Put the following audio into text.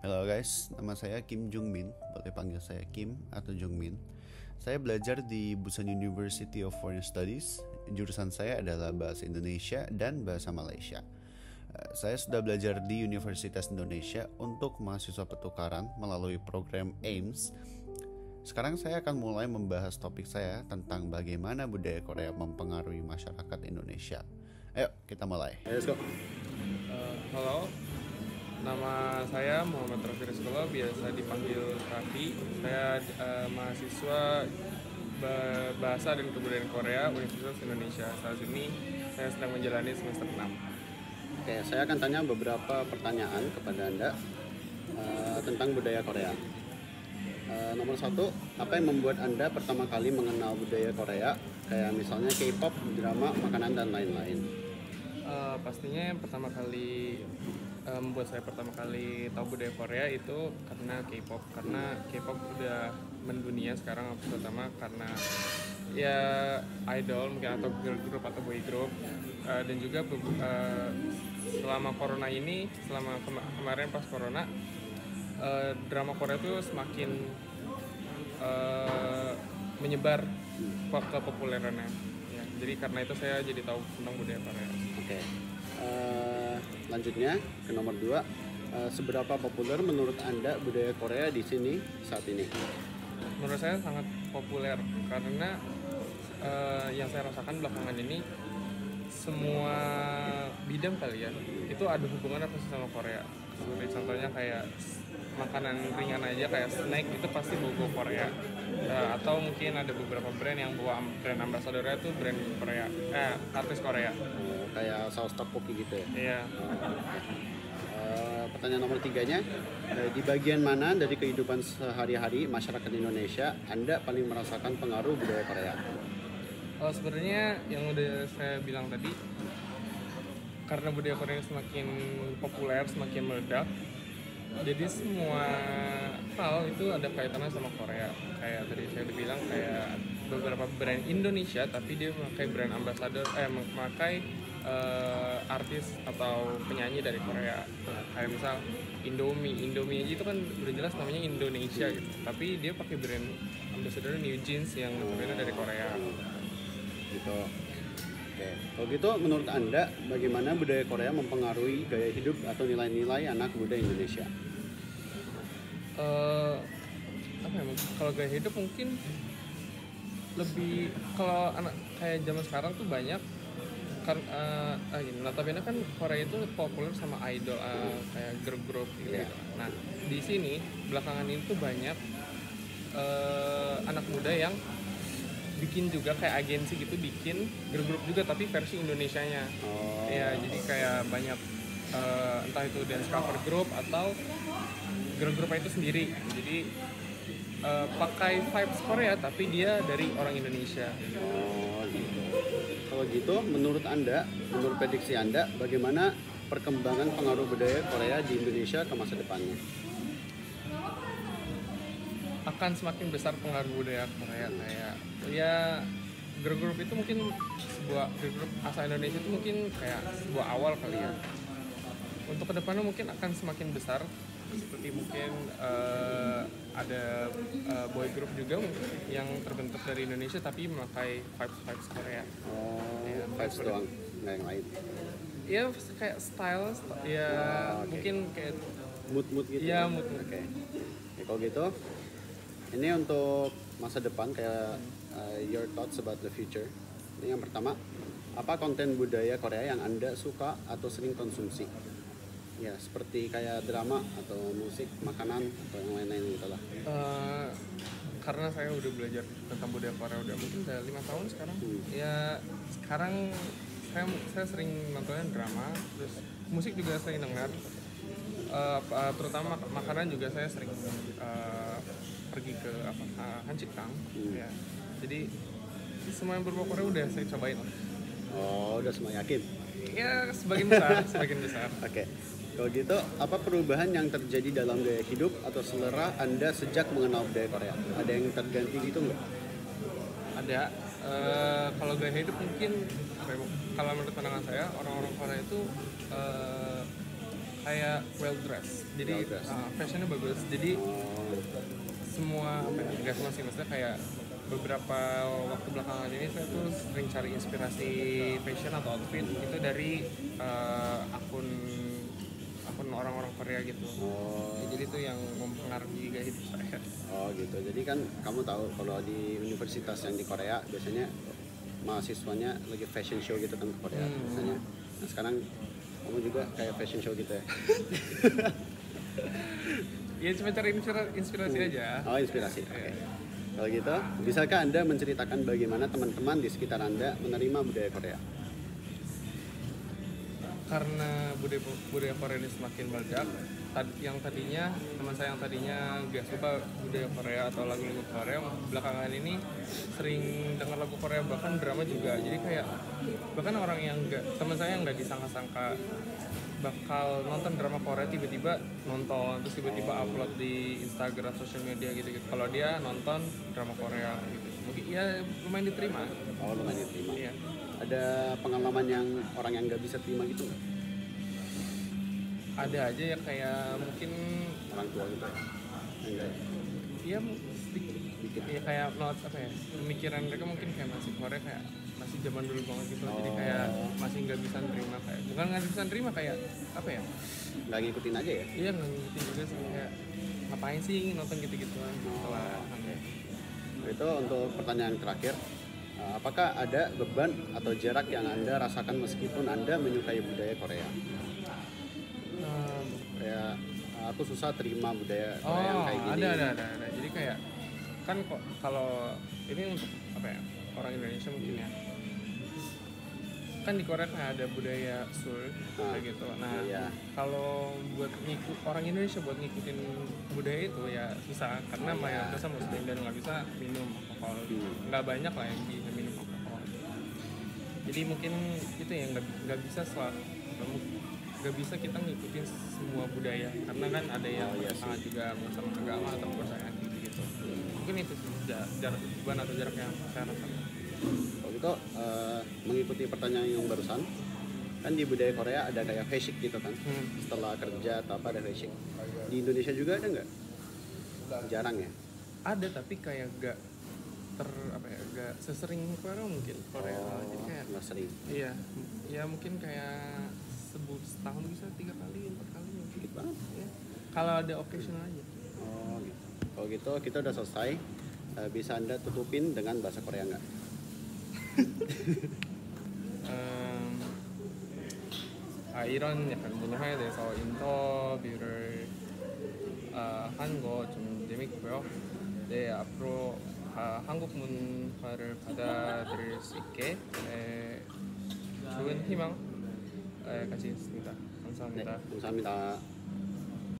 Halo guys, nama saya Kim Jung Min. Boleh panggil saya Kim atau Jung Min. Saya belajar di Busan University of Foreign Studies. Jurusan saya adalah Bahasa Indonesia dan Bahasa Malaysia. Saya sudah belajar di Universitas Indonesia untuk mahasiswa pertukaran melalui program AIMS. Sekarang saya akan mulai membahas topik saya tentang bagaimana budaya Korea mempengaruhi masyarakat Indonesia. Ayo kita mulai. Let's go. Halo, nama saya Muhammad Rafi Rizkolo, biasa dipanggil Raffi. Saya mahasiswa Bahasa dan Kebudayaan Korea Universitas Indonesia. Saat ini saya sedang menjalani semester 6. Oke, saya akan tanya beberapa pertanyaan kepada Anda tentang budaya Korea. Nomor 1, apa yang membuat Anda pertama kali mengenal budaya Korea? Kayak misalnya K-pop, drama, makanan, dan lain-lain. Pastinya yang pertama kali membuat saya pertama kali tahu budaya Korea itu karena K-pop. Karena K-pop udah mendunia sekarang, terutama karena ya idol mungkin atau girl group atau boy group. Dan juga selama corona ini, selama kemarin pas corona, drama Korea itu semakin menyebar kepopulerannya ya. Jadi karena itu saya jadi tahu tentang budaya Korea. Oke. Lanjutnya ke nomor 2, seberapa populer menurut Anda budaya Korea di sini saat ini? Menurut saya sangat populer karena yang saya rasakan belakangan ini semua bidang kali ya itu ada hubungannya pasti sama Korea. Seperti contohnya kayak makanan ringan aja kayak snack itu pasti logo Korea. Atau mungkin ada beberapa brand yang bawa brand ambassadornya itu brand Korea, artis Korea. Kayak saus tteokbokki gitu ya? Iya. Pertanyaan nomor 3-nya, di bagian mana dari kehidupan sehari-hari masyarakat Indonesia Anda paling merasakan pengaruh budaya Korea? Sebenarnya yang udah saya bilang tadi, karena budaya Korea semakin populer, semakin meledak, jadi semua hal itu ada kaitannya sama Korea. Kayak tadi saya bilang kayak beberapa brand Indonesia tapi dia memakai brand ambassador, memakai artis atau penyanyi dari Korea. Kayak misal Indomie aja itu kan udah jelas namanya Indonesia gitu, tapi dia pakai brand ambassador New Jeans yang berbeda dari Korea Gitu. Oke. Kalau gitu, menurut Anda bagaimana budaya Korea mempengaruhi gaya hidup atau nilai-nilai anak muda Indonesia? Apa ya, kalau gaya hidup mungkin lebih, kalau anak kayak zaman sekarang tuh banyak kan notabene kan Korea itu populer sama idol kayak girl group gitu. Yeah. Nah di sini belakangan ini tuh banyak anak muda yang bikin juga kayak agensi gitu, bikin girl group juga tapi versi Indonesianya. Ya jadi kayak banyak entah itu dance cover group atau girl groupnya itu sendiri. Jadi pakai vibes Korea tapi dia dari orang Indonesia. Gitu. Kalau gitu, menurut prediksi Anda, bagaimana perkembangan pengaruh budaya Korea di Indonesia ke masa depannya? Akan semakin besar pengaruh budaya Korea. Kayak ya girl group itu mungkin sebuah girl group asal Indonesia itu mungkin kayak sebuah awal kali ya. Untuk kedepannya mungkin akan semakin besar, seperti mungkin ada boy group juga yang terbentuk dari Indonesia tapi memakai vibes Korea. Ya, Vibes doang, nggak yang lain. Ya kayak style ya. Okay. Mungkin kayak Mood gitu. ya mood. Oke. Ya, kalau gitu, ini untuk masa depan kayak your thoughts about the future. Ini yang pertama, apa konten budaya Korea yang Anda suka atau sering konsumsi? Ya, seperti kayak drama atau musik, makanan atau yang lain-lain gitu lah. Karena saya udah belajar tentang budaya Korea udah mungkin udah 5 tahun sekarang. Ya sekarang saya sering nontonin drama, terus musik juga sering dengar. Terutama makanan juga saya sering pergi ke Hancikang. Ya. Jadi semua yang berbau Korea udah saya cobain. Udah semua yakin? Ya sebagian besar. Oke. Kalau gitu, apa perubahan yang terjadi dalam gaya hidup atau selera Anda sejak mengenal budaya Korea? Ada yang terganti gitu nggak? Ada. Kalau gaya hidup mungkin kalau menurut pandangan saya orang-orang Korea itu kayak well dressed. Jadi Well dressed. fashionnya bagus. Jadi Oh, semua apa ya, nggak semua sih, maksudnya kayak beberapa waktu belakangan ini saya tuh sering cari inspirasi fashion atau outfit itu dari akun akun orang-orang Korea gitu. oh, Ya, jadi itu yang mempengaruhi gaya hidup saya. oh gitu. Jadi kan kamu tahu kalau di universitas yang di Korea biasanya mahasiswanya lagi fashion show gitu kan ke Korea biasanya. Nah sekarang kamu juga kayak fashion show gitu ya? Ya cuma cari inspirasi aja. Oh inspirasi. Oke. Kalau gitu, bisakah Anda menceritakan bagaimana teman-teman di sekitar Anda menerima budaya Korea? Karena budaya Korea ini semakin meledak, yang tadinya teman saya yang tadinya gak suka budaya Korea atau lagu-lagu Korea, belakangan ini sering dengar lagu Korea, bahkan drama juga. Jadi kayak bahkan orang yang teman saya yang nggak disangka-sangka bakal nonton drama Korea tiba-tiba nonton, terus tiba-tiba upload di Instagram, sosial media gitu-gitu. Kalau dia nonton drama Korea gitu, mungkin ya lumayan diterima. Oh lumayan diterima. Iya. Ada pengalaman yang orang yang nggak bisa terima gitu nggak? Ada aja ya, kayak mungkin Orang tua gitu ya? Enggak ya? iya sedikit ya, kayak not apa ya, pemikiran mereka mungkin kayak masih Korea kayak masih zaman dulu banget gitu. Jadi kayak masih nggak bisa nerima, kayak bukan nggak bisa nerima, kayak apa ya, Nggak ngikutin aja ya? iya nggak ngerti juga sih, kayak ngapain sih nonton gitu-gituan setelah Itu untuk pertanyaan terakhir. Apakah ada beban atau jarak yang Anda rasakan meskipun Anda menyukai budaya Korea? Kayak aku susah terima budaya Korea yang kayak gini. ada. Jadi kayak kan kok kalau ini untuk apa ya, orang Indonesia mungkin ya, kan di Korea kan ada budaya Seoul kayak gitu. Nah Iya. kalau buat orang Indonesia buat ngikutin budaya itu ya susah, karena mayoritasnya Muslim dan nggak bisa minum alkohol. Nggak banyak lah yang bisa minum alkohol. Jadi mungkin itu yang nggak bisa nggak bisa kita ngikutin semua budaya, karena kan ada yang sangat juga sama agama atau kepercayaan gitu. Mungkin itu sih jarak beban atau jarak yang saya rasakan. Kalau gitu mengikuti pertanyaan yang barusan, kan di budaya Korea ada kayak fashion gitu kan, setelah kerja atau apa ada fashion. Di Indonesia juga ada nggak? Jarang ya? Ada, tapi kayak gak gak sesering Korea mungkin Korea. Jadi kayak Nggak sering. iya, ya mungkin kayak setahun bisa 3 kali 4 kali mungkin. Dikit banget. Ya. Kalau ada occasional aja. Oh gitu. Kalau gitu kita udah selesai. Bisa Anda tutupin dengan bahasa Korea nggak? 이런 약간 문화에 대해서 인터뷰를 한 거 좀 재밌고요. 네, 앞으로 한국 문화를 받아들일 수 있게 좋은 희망 가지겠습니다. 감사합니다. 감사합니다.